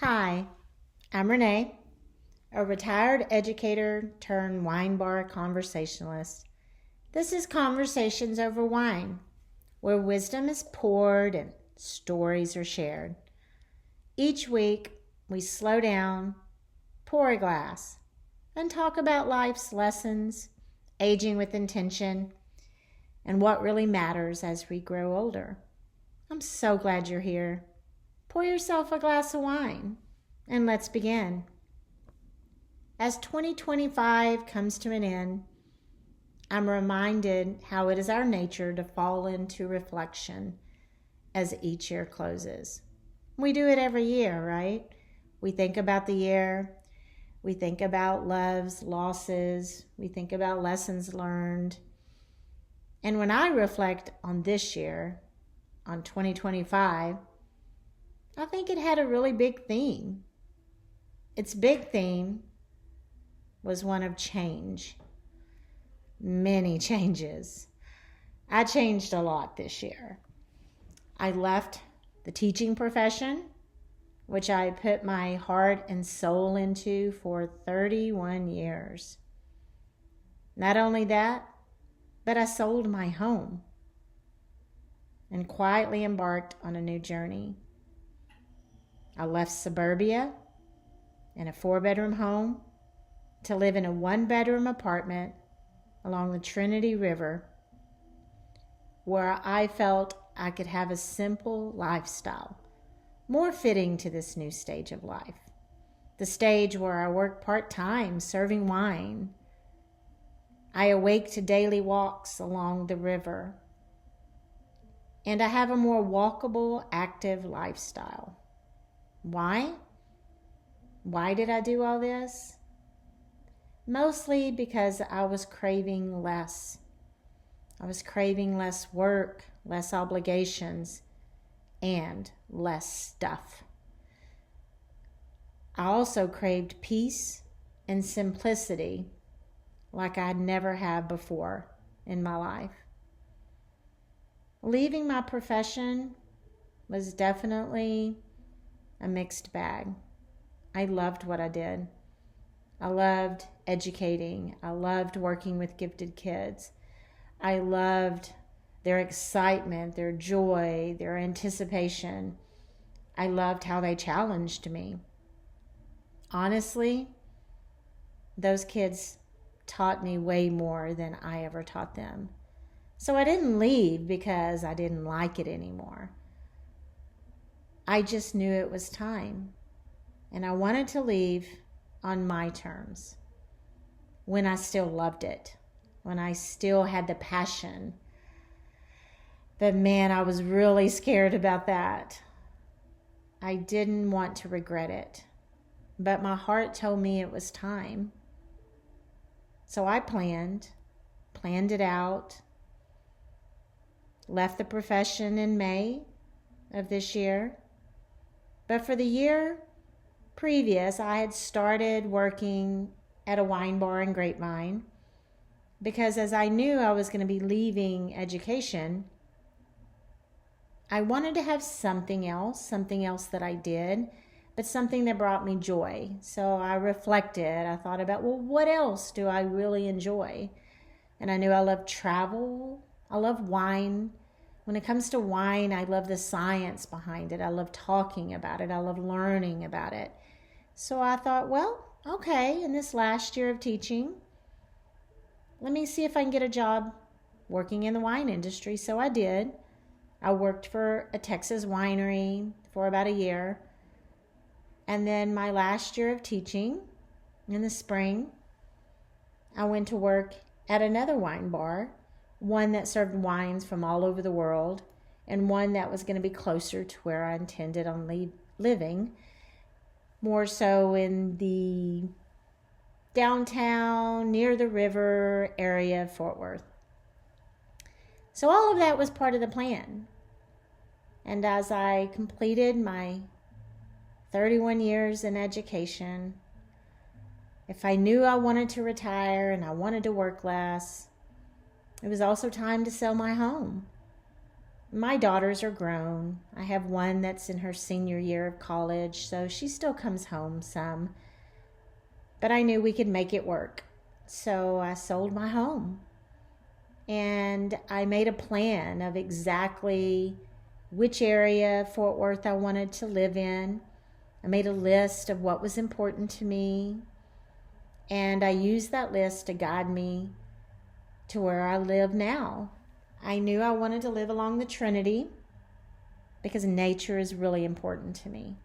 Hi, I'm Renee, a retired educator turned wine bar conversationalist. This is Conversations Over Wine, where wisdom is poured and stories are shared. Each week, we slow down, pour a glass, and talk about life's lessons, aging with intention, and what really matters as we grow older. I'm so glad you're here. Pour yourself a glass of wine and let's begin. As 2025 comes to an end, I'm reminded how it is our nature to fall into reflection as each year closes. We do it every year, right? We think about the year, we think about loves, losses, we think about lessons learned. And when I reflect on this year, on 2025, I think it had a really big theme. Its big theme was one of change. Many changes. I changed a lot this year. I left the teaching profession, which I put my heart and soul into for 31 years. Not only that, but I sold my home and quietly embarked on a new journey. I left suburbia and a 4-bedroom home to live in a 1-bedroom apartment along the Trinity River, where I felt I could have a simple lifestyle, more fitting to this new stage of life. The stage where I work part-time serving wine. I awake to daily walks along the river. And I have a more walkable, active lifestyle. Why? Why did I do all this? Mostly because I was craving less. I was craving less work, less obligations, and less stuff. I also craved peace and simplicity like I'd never had before in my life. Leaving my profession was definitely a mixed bag. I loved what I did. I loved educating. I loved working with gifted kids. I loved their excitement, their joy, their anticipation. I loved how they challenged me. Honestly, those kids taught me way more than I ever taught them. So I didn't leave because I didn't like it anymore. I just knew it was time. And I wanted to leave on my terms, when I still loved it, when I still had the passion. But man, I was really scared about that. I didn't want to regret it, but my heart told me it was time. So I planned it out, left the profession in May of this year. But for the year previous, I had started working at a wine bar in Grapevine because as I knew I was going to be leaving education, I wanted to have something else that I did, but something that brought me joy. So I reflected. I thought about, well, what else do I really enjoy? And I knew I love travel. I love wine. When it comes to wine, I love the science behind it. I love talking about it. I love learning about it. So I thought, well, okay, in this last year of teaching, let me see if I can get a job working in the wine industry. So I did. I worked for a Texas winery for about a year. And then my last year of teaching, in the spring, I went to work at another wine bar, one that served wines from all over the world, and one that was going to be closer to where I intended on living, more so in the downtown, near the river area of Fort Worth. So all of that was part of the plan. And as I completed my 31 years in education, if I knew I wanted to retire and I wanted to work less, it was also time to sell my home. my daughters are grown. I have one that's in her senior year of college, so she still comes home some. But I knew we could make it work. So I sold my home. And I made a plan of exactly which area of Fort Worth I wanted to live in. I made a list of what was important to me. And I used that list to guide me to where I live now. I knew I wanted to live along the Trinity because nature is really important to me.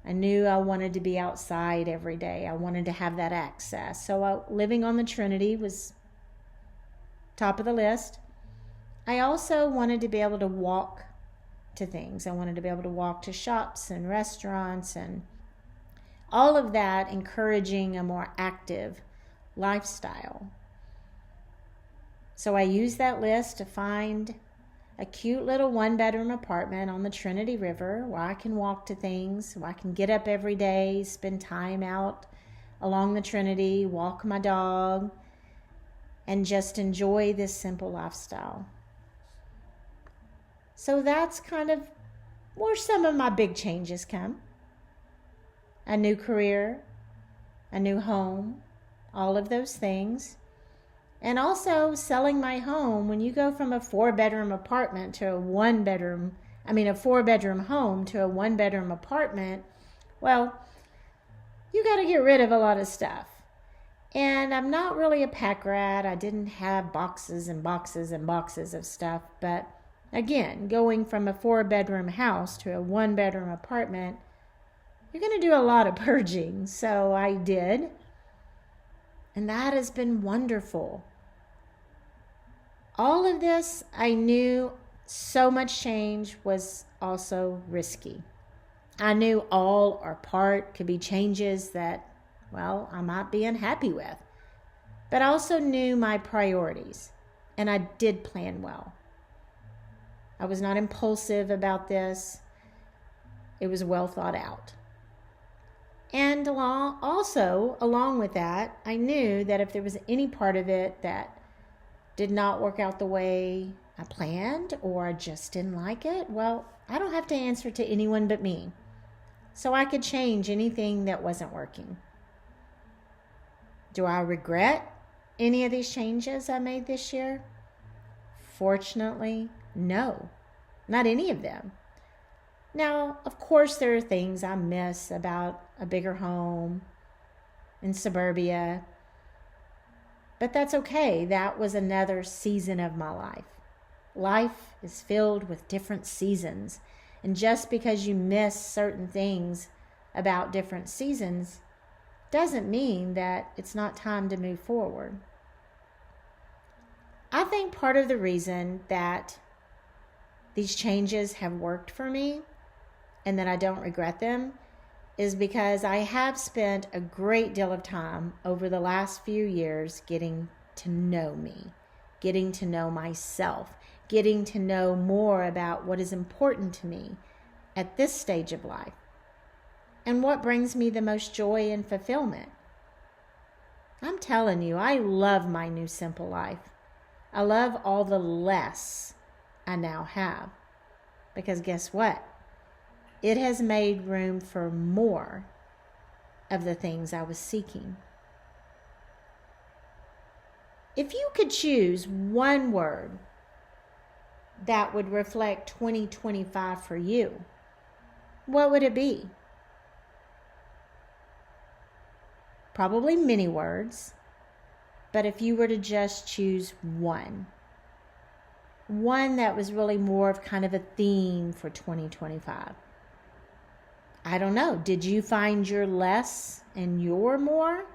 I knew I wanted to be outside every day. I wanted to have that access. So living on the Trinity was top of the list. I also wanted to be able to walk to things. I wanted to be able to walk to shops and restaurants and all of that, encouraging a more active lifestyle. So I used that list to find a cute little one-bedroom apartment on the Trinity River where I can walk to things, where I can get up every day, spend time out along the Trinity, walk my dog, and just enjoy this simple lifestyle. So that's kind of where some of my big changes come. A new career, a new home, all of those things. And also selling my home. When you go from a 4-bedroom apartment to a 4-bedroom home to a 1-bedroom apartment, well, you got to get rid of a lot of stuff. And I'm not really a pack rat. I didn't have boxes and boxes and boxes of stuff. But again, going from a 4-bedroom house to a 1-bedroom apartment, you're going to do a lot of purging. So I did. And that has been wonderful. All of this, I knew so much change was also risky. I knew all or part could be changes that, well, I might be unhappy with. But I also knew my priorities, and I did plan well. I was not impulsive about this. It was well thought out. And along with that, I knew that if there was any part of it that did not work out the way I planned or I just didn't like it, well, I don't have to answer to anyone but me. So I could change anything that wasn't working. Do I regret any of these changes I made this year? Fortunately, no, not any of them. Now, of course, there are things I miss about a bigger home in suburbia, but that's okay. That was another season of my life. Life is filled with different seasons, and just because you miss certain things about different seasons doesn't mean that it's not time to move forward. I think part of the reason that these changes have worked for me and that I don't regret them is because I have spent a great deal of time over the last few years getting to know me, getting to know myself, getting to know more about what is important to me at this stage of life and what brings me the most joy and fulfillment. I'm telling you, I love my new simple life. I love all the less I now have, because guess what? It has made room for more of the things I was seeking. If you could choose one word that would reflect 2025 for you, what would it be? Probably many words, but if you were to just choose one that was really more of kind of a theme for 2025. I don't know. Did you find your less and your more?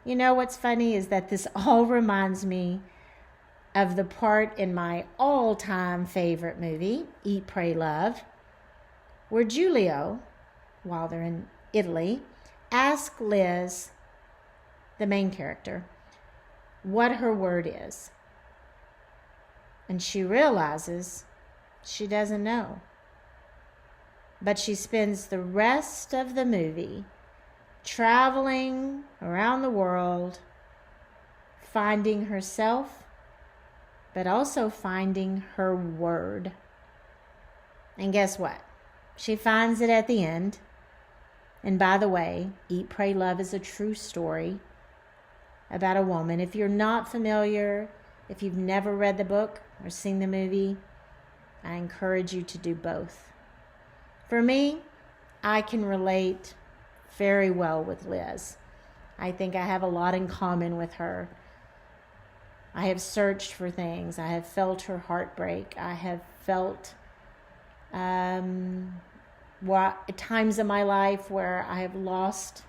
You know what's funny is that this all reminds me of the part in my all-time favorite movie, Eat, Pray, Love, where Giulio, while they're in Italy, asks Liz, the main character, what her word is. And she realizes she doesn't know. But she spends the rest of the movie traveling around the world, finding herself but also finding her word. And guess what? She finds it at the end. And by the way, Eat, Pray, Love is a true story about a woman. If you're not familiar, if you've never read the book or seen the movie, I encourage you to do both. For me, I can relate very well with Liz. I think I have a lot in common with her. I have searched for things. I have felt her heartbreak. I have felt times in my life where I have lost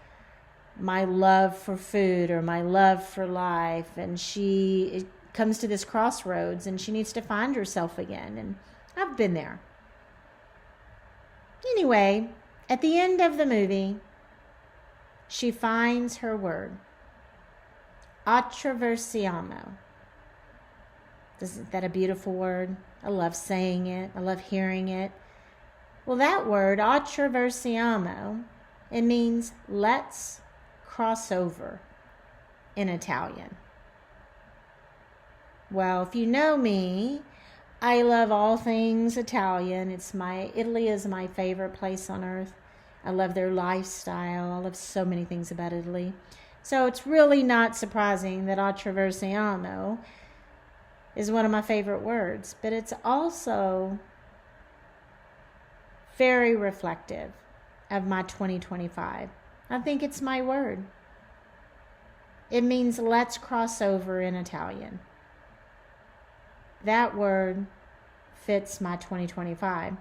my love for food or my love for life, and she comes to this crossroads and she needs to find herself again, and I've been there. Anyway, at the end of the movie, she finds her word. Attraversiaomo. Isn't that a beautiful word? I love saying it. I love hearing it. Well, that word, attraversiaomo, it means let's cross over in Italian. Well, if you know me, I love all things Italian. Italy is my favorite place on earth. I love their lifestyle. I love so many things about Italy. So it's really not surprising that attraversiaomo is one of my favorite words, but it's also very reflective of my 2025. I think it's my word. It means let's cross over in Italian. That word fits my 2025.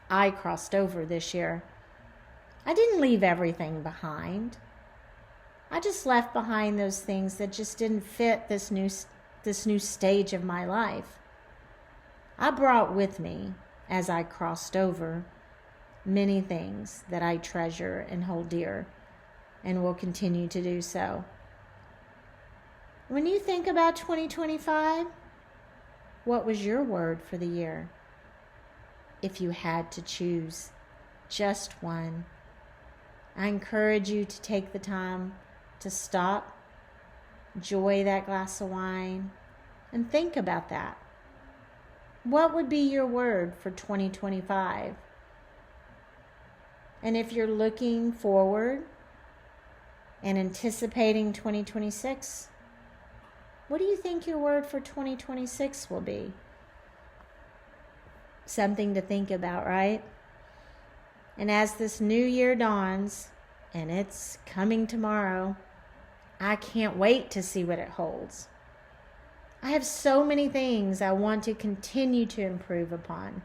I crossed over this year. I didn't leave everything behind. I just left behind those things that just didn't fit this new stage of my life. I brought with me, as I crossed over, many things that I treasure and hold dear, and will continue to do so. When you think about 2025, what was your word for the year? If you had to choose just one, I encourage you to take the time to stop, enjoy that glass of wine, and think about that. What would be your word for 2025? And if you're looking forward and anticipating 2026, what do you think your word for 2026 will be? Something to think about, right? And as this new year dawns, and it's coming tomorrow, I can't wait to see what it holds. I have so many things I want to continue to improve upon.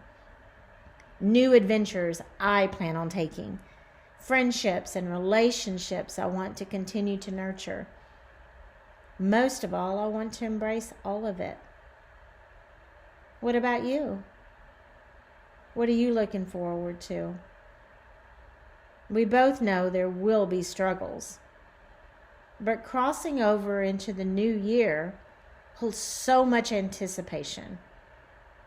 New adventures I plan on taking. Friendships and relationships I want to continue to nurture. Most of all, I want to embrace all of it. What about you? What are you looking forward to? We both know there will be struggles, but crossing over into the new year holds so much anticipation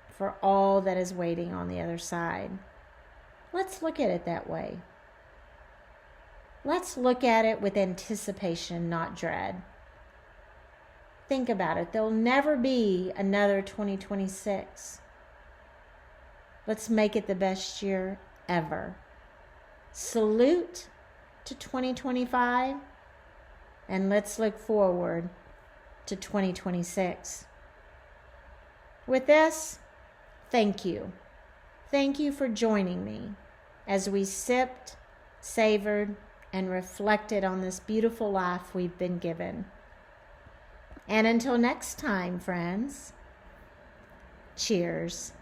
for all that is waiting on the other side. Let's look at it that way. Let's look at it with anticipation, not dread. Think about it. There'll never be another 2026. Let's make it the best year ever. Salute to 2025, and let's look forward to 2026. With this, thank you. Thank you for joining me as we sipped, savored, and reflected on this beautiful life we've been given. And until next time, friends, cheers.